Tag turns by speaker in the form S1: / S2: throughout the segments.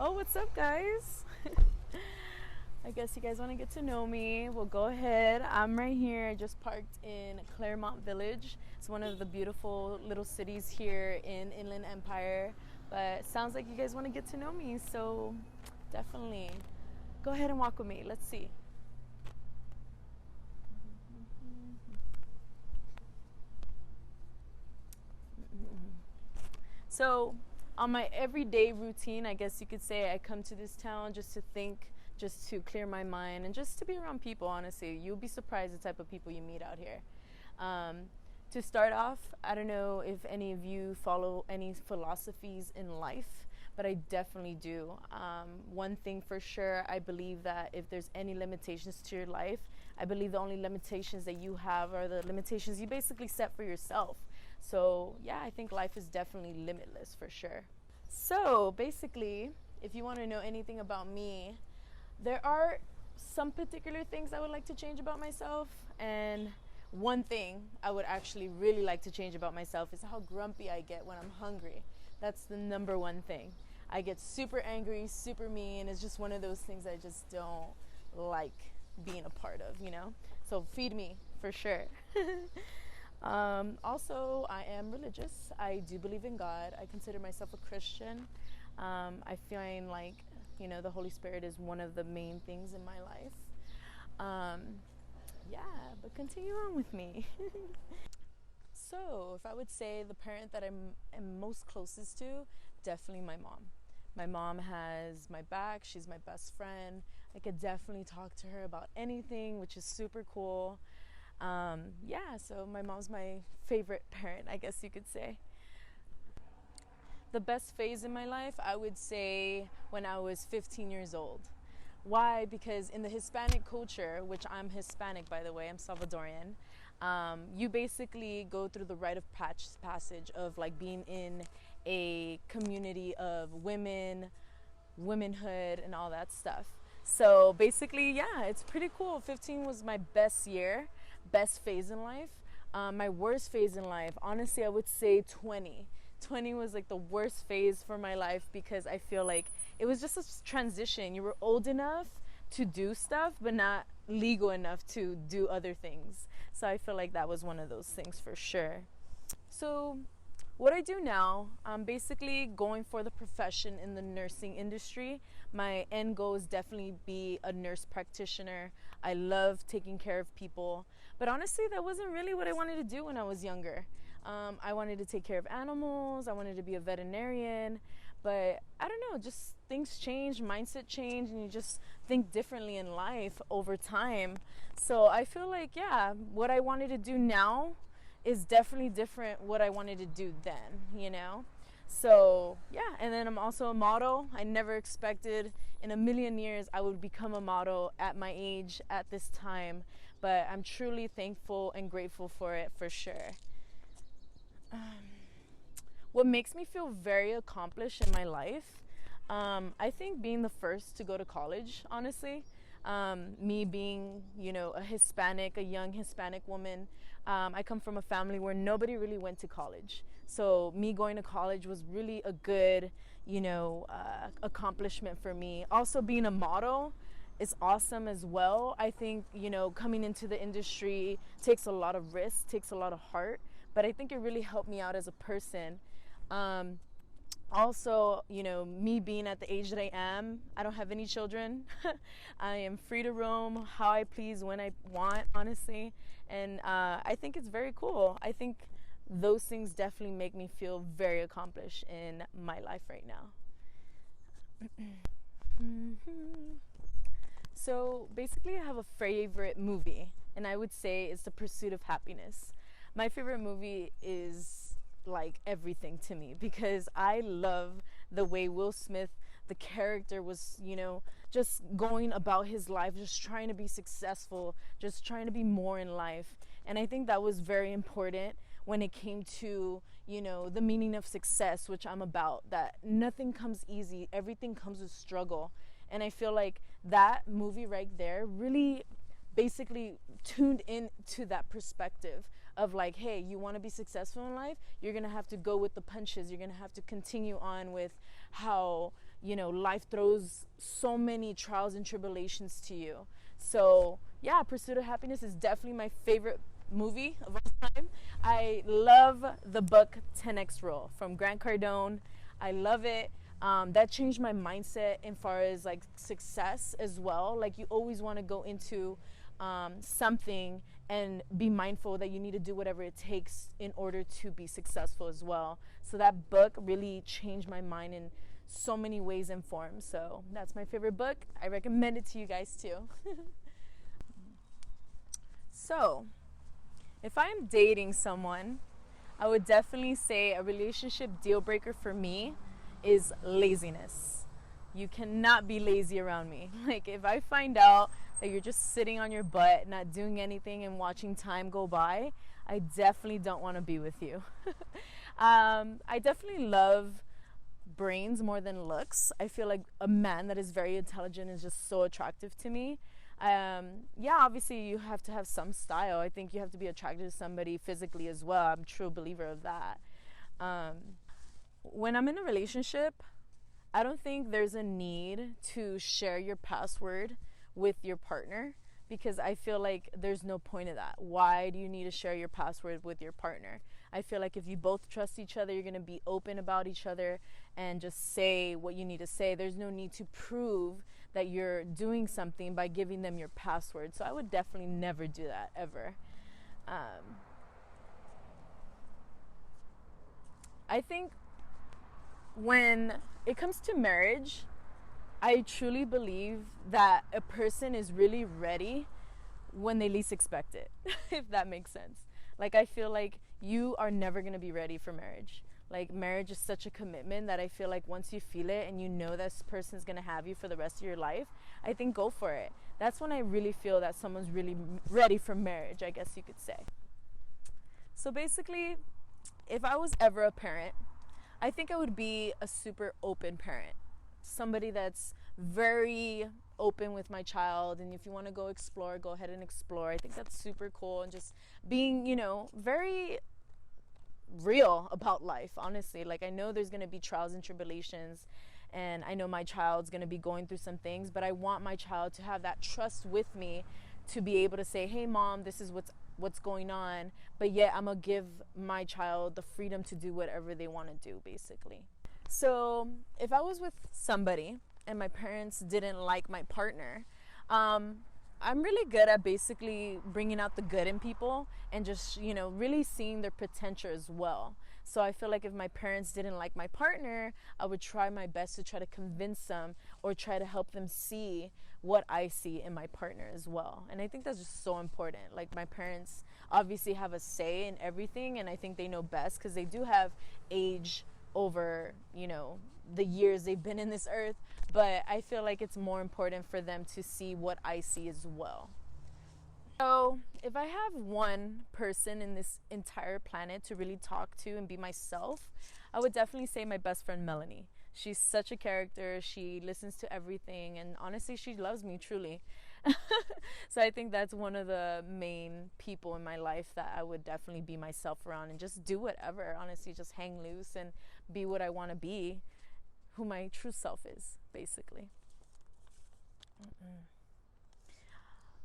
S1: Oh, what's up, guys? I guess you guys want to get to know me. Well, go ahead. I'm right here. I just parked in Claremont Village. It's one of the beautiful little cities here in Inland Empire. But it sounds like you guys want to get to know me, so definitely go ahead and walk with me. Let's see. So, on my everyday routine, I guess you could say, I come to this town just to think, just to clear my mind, and just to be around people, honestly. You'll be surprised the type of people you meet out here. Um, to start off, I don't know if any of you follow any philosophies in life, but I definitely do. One thing for sure, I believe that if there's any limitations to your life, I believe the only limitations that you have are the limitations you basically set for yourself. So yeah, I think life is definitely limitless for sure. So basically, if you want to know anything about me, there are some particular things I would like to change about myself, and one thing I would actually really like to change about myself is how grumpy I get when I'm hungry. That's the number one thing. I get super angry, super mean. It's just one of those things I just don't like being a part of, you know? So feed me for sure. Also, I am religious. I do believe in God. I consider myself a Christian. I find like, the Holy Spirit is one of the main things in my life. Yeah, but continue on with me. So, if I would say the parent that am most closest to, definitely my mom. My mom has my back. She's my best friend. I could definitely talk to her about anything, which is super cool. Yeah, so my mom's my favorite parent, I guess you could say. The best phase in my life, I would say when I was 15 years old. Why? Because in the Hispanic culture, which I'm Hispanic, by the way, I'm Salvadorian, you basically go through the rite of passage of like being in a community of women, womanhood, and all that stuff. So basically, yeah, it's pretty cool. 15 was my best year, best phase in life. My worst phase in life, honestly, I would say 20. 20 was like the worst phase for my life because I feel like it was just a transition. You were old enough to do stuff, but not legal enough to do other things. So I feel like that was one of those things for sure. So what I do now, I'm basically going for the profession in the nursing industry. My end goal is definitely be a nurse practitioner. I love taking care of people. But honestly, that wasn't really what I wanted to do when I was younger. I wanted to take care of animals. I wanted to be a veterinarian. But I don't know, just things change, mindset change, and you just think differently in life over time. So I feel like, yeah, what I wanted to do now is definitely different what I wanted to do then. So yeah, and then I'm also a model. I never expected in a million years I would become a model at my age at this time, but I'm truly thankful and grateful for it for sure. What makes me feel very accomplished in my life, I think being the first to go to college, honestly. Me being, a young Hispanic woman. I come from a family where nobody really went to college. So me going to college was really a good, accomplishment for me. Also being a model is awesome as well. I think, coming into the industry takes a lot of risk, takes a lot of heart, but I think it really helped me out as a person. Also, me being at the age that I am, I don't have any children. I am free to roam how I please when I want, honestly. And I think it's very cool. I think those things definitely make me feel very accomplished in my life right now. So basically, I have a favorite movie, and I would say it's The Pursuit of Happiness. My favorite movie is like everything to me because I love the way Will Smith, the character, was, just going about his life, just trying to be successful, just trying to be more in life. And I think that was very important when it came to, the meaning of success, which I'm about, that nothing comes easy, everything comes with struggle. And I feel like that movie right there really basically tuned into that perspective of like, hey, you want to be successful in life, you're going to have to go with the punches. You're going to have to continue on with how, life throws so many trials and tribulations to you. So yeah, Pursuit of Happiness is definitely my favorite movie of all time. I love the book 10X Rule from Grant Cardone. I love it. That changed my mindset in far as like success as well. Like, you always want to go into something and be mindful that you need to do whatever it takes in order to be successful as well. So that book really changed my mind in so many ways and forms. So that's my favorite book. I recommend it to you guys too. So if I'm dating someone, I would definitely say a relationship deal breaker for me is laziness. You cannot be lazy around me. Like, if I find out that you're just sitting on your butt, not doing anything and watching time go by, I definitely don't want to be with you. I definitely love brains more than looks. I feel like a man that is very intelligent is just so attractive to me. Yeah, obviously you have to have some style. I think you have to be attracted to somebody physically as well. I'm a true believer of that. When I'm in a relationship, I don't think there's a need to share your password with your partner, because I feel like there's no point of that. Why do you need to share your password with your partner? I feel like if you both trust each other, you're going to be open about each other and just say what you need to say. There's no need to prove that you're doing something by giving them your password. So I would definitely never do that, ever. I think when it comes to marriage, I truly believe that a person is really ready when they least expect it, if that makes sense. Like, I feel like you are never going to be ready for marriage. Like, marriage is such a commitment that I feel like once you feel it and you know this person's going to have you for the rest of your life, I think go for it. That's when I really feel that someone's really ready for marriage, I guess you could say. So basically, if I was ever a parent, I think I would be a super open parent. Somebody that's very open with my child, and if you want to go explore, go ahead and explore. I think that's super cool, and just being, very real about life, honestly. Like, I know there's going to be trials and tribulations, and I know my child's going to be going through some things, but I want my child to have that trust with me to be able to say, hey mom, this is what's going on, but yet I'm gonna give my child the freedom to do whatever they want to do, basically. So if I was with somebody and my parents didn't like my partner, I'm really good at basically bringing out the good in people and just, really seeing their potential as well. So I feel like if my parents didn't like my partner, I would try my best to try to convince them or try to help them see what I see in my partner as well. And I think that's just so important. Like, my parents obviously have a say in everything, and I think they know best because they do have age over, the years they've been in this earth. But I feel like it's more important for them to see what I see as well. So if I have one person in this entire planet to really talk to and be myself, I would definitely say my best friend Melanie. She's such a character. She listens to everything, and honestly, she loves me truly. So I think that's one of the main people in my life that I would definitely be myself around and just do whatever. Honestly, just hang loose and be what I want to be, who my true self is, basically.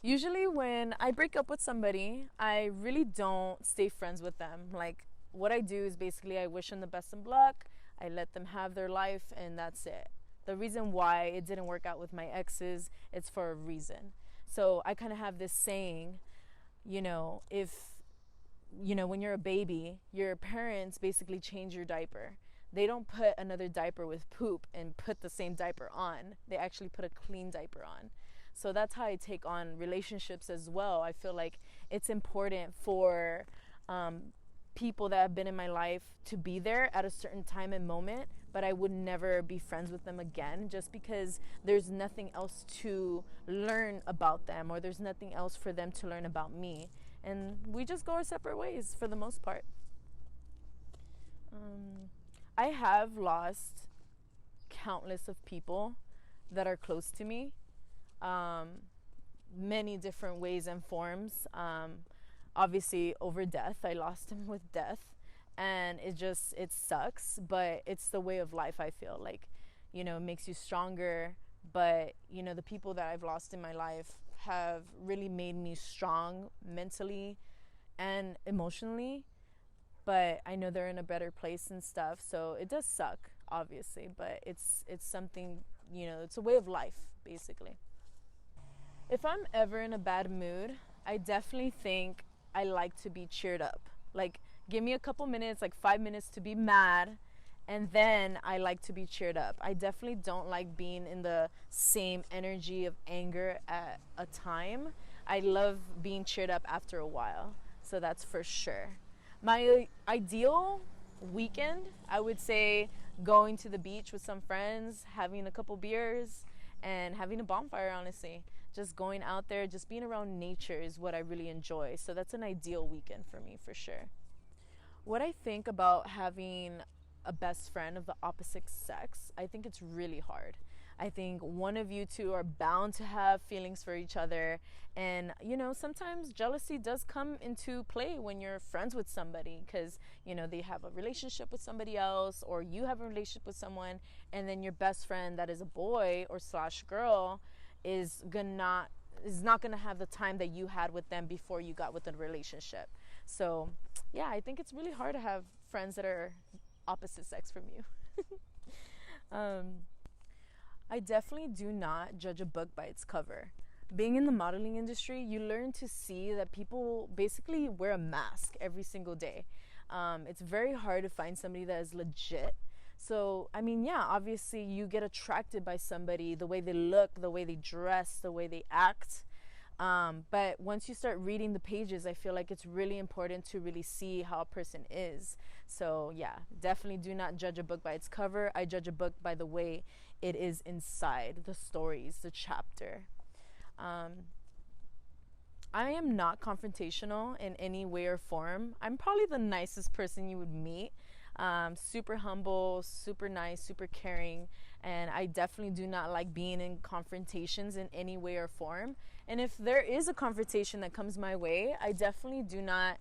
S1: Usually when I break up with somebody, I really don't stay friends with them. Like, what I do is basically I wish them the best of luck. I let them have their life, and that's it. The reason why it didn't work out with my exes, it's for a reason. So I kind of have this saying, if, when you're a baby, your parents basically change your diaper. They don't put another diaper with poop and put the same diaper on. They actually put a clean diaper on. So that's how I take on relationships as well. I feel like it's important for people that have been in my life to be there at a certain time and moment, but I would never be friends with them again just because there's nothing else to learn about them, or there's nothing else for them to learn about me. And we just go our separate ways for the most part. I have lost countless of people that are close to me, many different ways and forms. obviously over death. I lost him with death, and it sucks, but it's the way of life. I feel like, it makes you stronger. But the people that I've lost in my life have really made me strong mentally and emotionally. But I know they're in a better place and stuff, so it does suck, obviously, but it's something, it's a way of life, basically. If I'm ever in a bad mood, I definitely think I like to be cheered up. Like, give me a couple minutes, like 5 minutes to be mad, and then I like to be cheered up. I definitely don't like being in the same energy of anger at a time. I love being cheered up after a while, so that's for sure. My ideal weekend, I would say going to the beach with some friends, having a couple beers, and having a bonfire, honestly. Just going out there, just being around nature is what I really enjoy. So that's an ideal weekend for me, for sure. What I think about having a best friend of the opposite sex, I think it's really hard. I think one of you two are bound to have feelings for each other. And, sometimes jealousy does come into play when you're friends with somebody because, they have a relationship with somebody else, or you have a relationship with someone, and then your best friend that is a boy or slash girl is not gonna have the time that you had with them before you got with the relationship. So yeah, I think it's really hard to have friends that are opposite sex from you. I definitely do not judge a book by its cover. Being in the modeling industry, you learn to see that people basically wear a mask every single day. It's very hard to find somebody that is legit. So, yeah, obviously you get attracted by somebody, the way they look, the way they dress, the way they act. But once you start reading the pages, I feel like it's really important to really see how a person is. So yeah, definitely do not judge a book by its cover. I judge a book by the way it is inside, the stories, the chapter. I am not confrontational in any way or form. I'm probably the nicest person you would meet. Super humble, super nice, super caring, and I definitely do not like being in confrontations in any way or form. And if there is a confrontation that comes my way, I definitely do not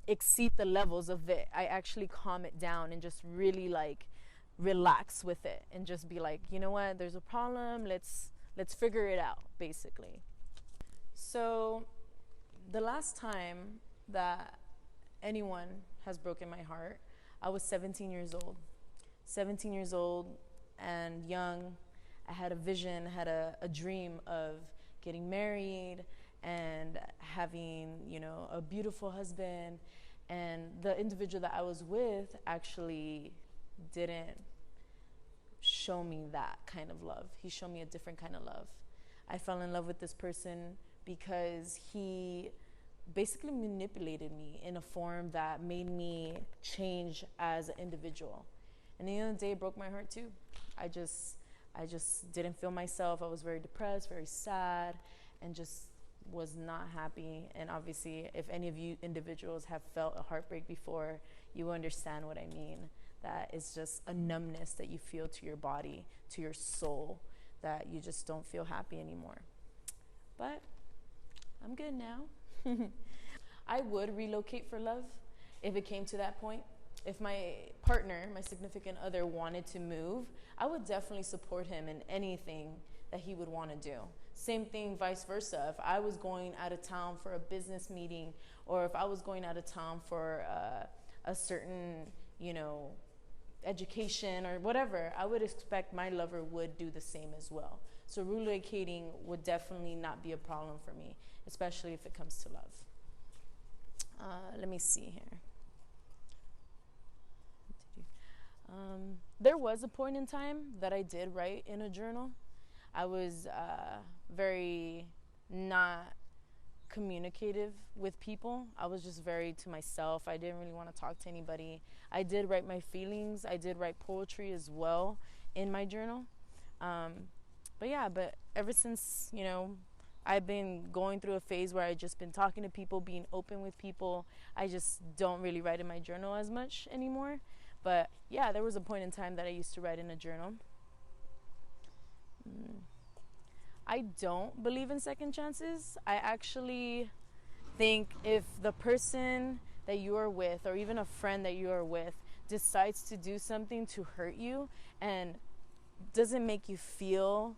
S1: exceed the levels of it. I actually calm it down and just really relax with it and just be like, you know what, there's a problem, let's figure it out, basically. So the last time that anyone has broken my heart, I was 17 years old. 17 years old and young. I had a vision, had a dream of getting married and having, a beautiful husband. And the individual that I was with actually didn't show me that kind of love. He showed me a different kind of love. I fell in love with this person because he basically manipulated me in a form that made me change as an individual. And at the end of the day, it broke my heart too. I just didn't feel myself. I was very depressed, very sad, and just was not happy. And obviously, if any of you individuals have felt a heartbreak before, you understand what I mean. That is just a numbness that you feel to your body, to your soul, that you just don't feel happy anymore. But I'm good now. I would relocate for love if it came to that point. If my partner, my significant other, wanted to move, I would definitely support him in anything that he would want to do. Same thing, vice versa. If I was going out of town for a business meeting, or if I was going out of town for a certain, education or whatever, I would expect my lover would do the same as well. So relocating would definitely not be a problem for me, especially if it comes to love. Let me see here. There was a point in time that I did write in a journal. I was very not communicative with people. I was just very to myself. I didn't really want to talk to anybody. I did write my feelings. I did write poetry as well in my journal. But ever since, I've been going through a phase where I've just been talking to people, being open with people. I just don't really write in my journal as much anymore. But yeah, there was a point in time that I used to write in a journal. I don't believe in second chances. I actually think if the person that you are with, or even a friend that you are with, decides to do something to hurt you and doesn't make you feel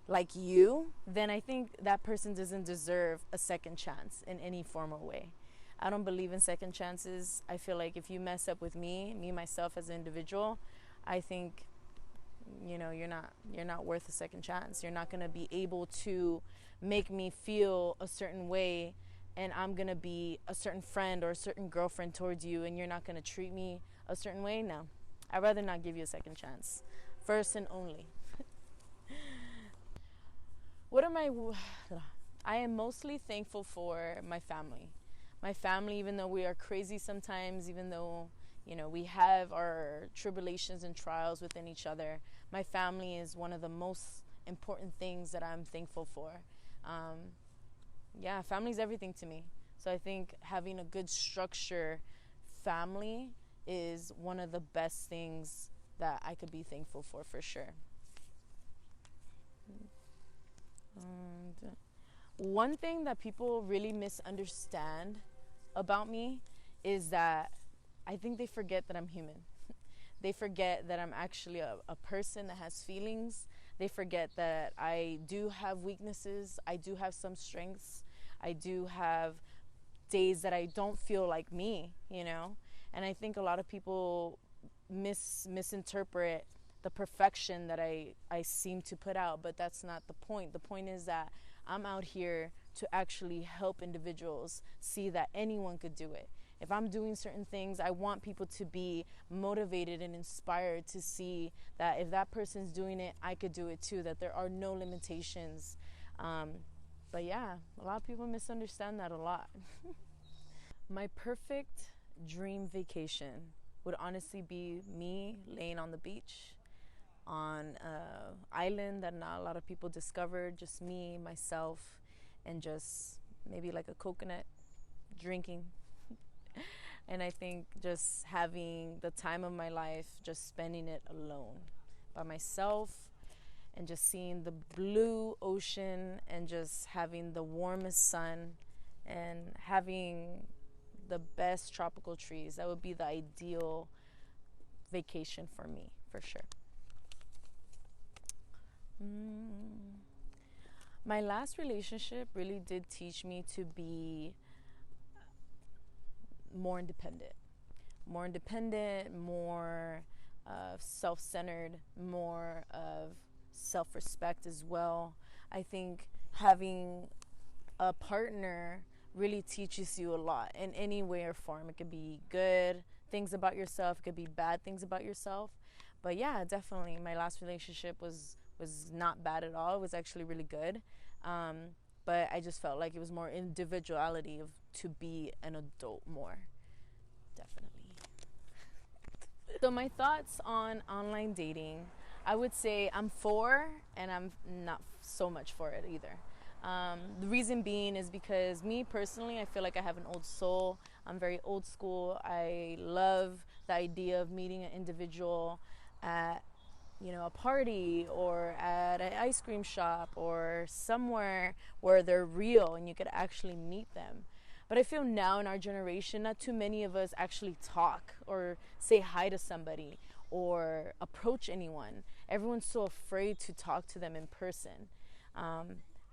S1: like you, then I think that person doesn't deserve a second chance in any form or way. I don't believe in second chances. I feel like if you mess up with me myself as an individual, I think you're not worth a second chance. You're not going to be able to make me feel a certain way, and I'm going to be a certain friend or a certain girlfriend towards you, and you're not going to treat me a certain way. No, I'd rather not give you a second chance. First and only. What am I am mostly thankful for my family. My family, even though we are crazy sometimes, even though we have our tribulations and trials within each other, my family is one of the most important things that I'm thankful for. Family is everything to me. So I think having a good structure family is one of the best things that I could be thankful for sure. And one thing that people really misunderstand about me is that I think they forget that I'm human. They forget that I'm actually a person that has feelings. They forget that I do have weaknesses. I do have some strengths. I do have days that I don't feel like me, And I think a lot of people misinterpret the perfection that I seem to put out, but that's not the point. The point is that I'm out here to actually help individuals see that anyone could do it. If I'm doing certain things, I want people to be motivated and inspired to see that if that person's doing it, I could do it too, that there are no limitations. But yeah, a lot of people misunderstand that a lot. My perfect dream vacation would honestly be me laying on the beach on an island that not a lot of people discovered, just me, myself, and just maybe like a coconut drinking. And I think just having the time of my life, just spending it alone by myself, and just seeing the blue ocean and just having the warmest sun and having the best tropical trees. That would be the ideal vacation for me, for sure. My last relationship really did teach me to be more independent, more self-centered, more of self-respect as well. I think having a partner really teaches you a lot in any way or form. It could be good things about yourself, it could be bad things about yourself. But yeah, definitely my last relationship was not bad at all. It was actually really good. But I just felt like it was more individuality to be an adult more. Definitely. So my thoughts on online dating, I would say I'm for, and I'm not so much for it either. The reason being is because me personally, I feel like I have an old soul. I'm very old school. I love the idea of meeting an individual at a party or at an ice cream shop or somewhere where they're real and you could actually meet them. But I feel now in our generation, not too many of us actually talk or say hi to somebody or approach anyone. Everyone's so afraid to talk to them in person.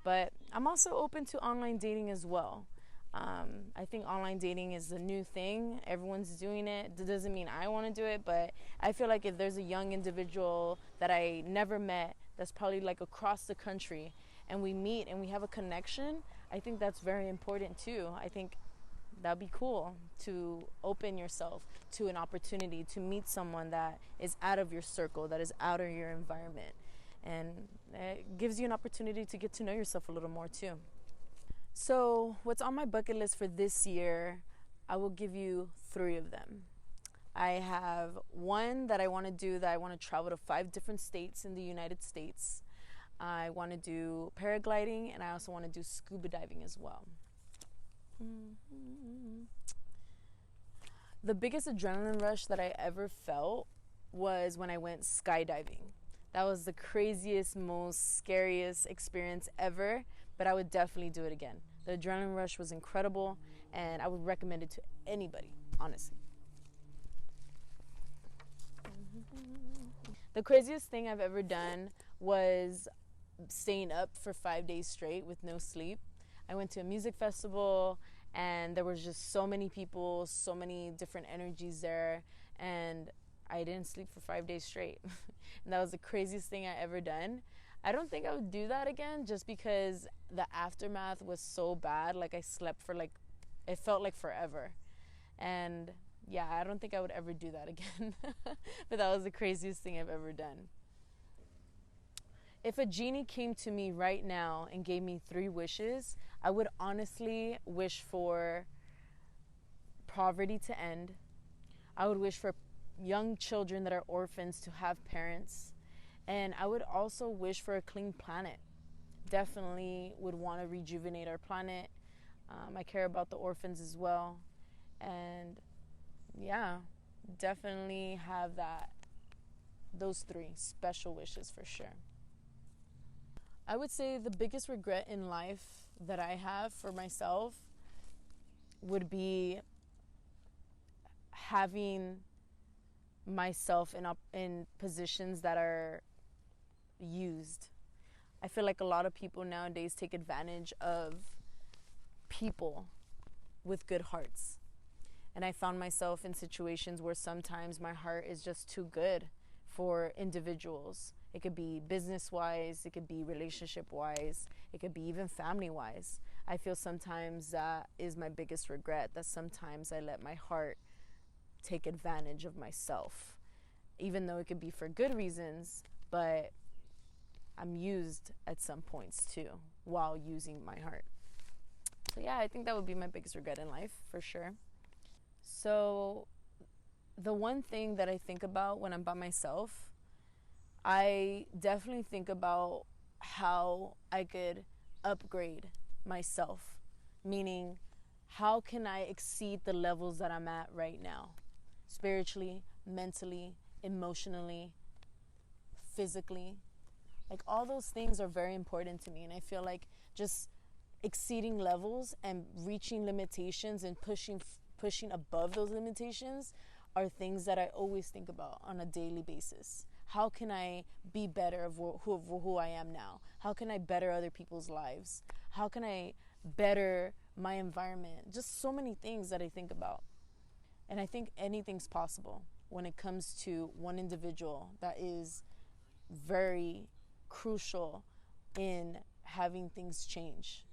S1: But I'm also open to online dating as well. I think online dating is the new thing. Everyone's doing it. That doesn't mean I want to do it, but I feel like if there's a young individual that I never met that's probably like across the country and we meet and we have a connection, I think that's very important too. I think that'd be cool to open yourself to an opportunity to meet someone that is out of your circle, that is out of your environment. And it gives you an opportunity to get to know yourself a little more too. So what's on my bucket list for this year, I will give you 3 of them. I have one that I want to do, that I want to travel to 5 different states in the United States. I want to do paragliding, and I also want to do scuba diving as well. The biggest adrenaline rush that I ever felt was when I went skydiving. That was the craziest, most scariest experience ever, but I would definitely do it again. The adrenaline rush was incredible, and I would recommend it to anybody, honestly. The craziest thing I've ever done was staying up for 5 days straight with no sleep. I went to a music festival, and there was just so many people, so many different energies there, and I didn't sleep for 5 days straight. And that was the craziest thing I ever done. I don't think I would do that again, just because the aftermath was so bad. Like, I slept for it felt like forever. And yeah, I don't think I would ever do that again. But that was the craziest thing I've ever done. If a genie came to me right now and gave me 3 wishes, I would honestly wish for poverty to end. I would wish for young children that are orphans to have parents. And I would also wish for a clean planet. Definitely would want to rejuvenate our planet. I care about the orphans as well. And yeah, definitely have those 3 special wishes for sure. I would say the biggest regret in life that I have for myself would be having myself in positions that are used. I feel like a lot of people nowadays take advantage of people with good hearts. And I found myself in situations where sometimes my heart is just too good for individuals. It could be business-wise, it could be relationship-wise, it could be even family-wise. I feel sometimes that is my biggest regret, that sometimes I let my heart take advantage of myself, even though it could be for good reasons, but I'm used at some points too while using my heart. So yeah, I think that would be my biggest regret in life for sure. So the one thing that I think about when I'm by myself, I definitely think about how I could upgrade myself, meaning how can I exceed the levels that I'm at right now, spiritually, mentally, emotionally, physically. Like, all those things are very important to me, and I feel like just exceeding levels and reaching limitations and pushing above those limitations are things that I always think about on a daily basis. How can I be better of who I am now? How can I better other people's lives? How can I better my environment? Just so many things that I think about. And I think anything's possible when it comes to one individual that is very crucial in having things change.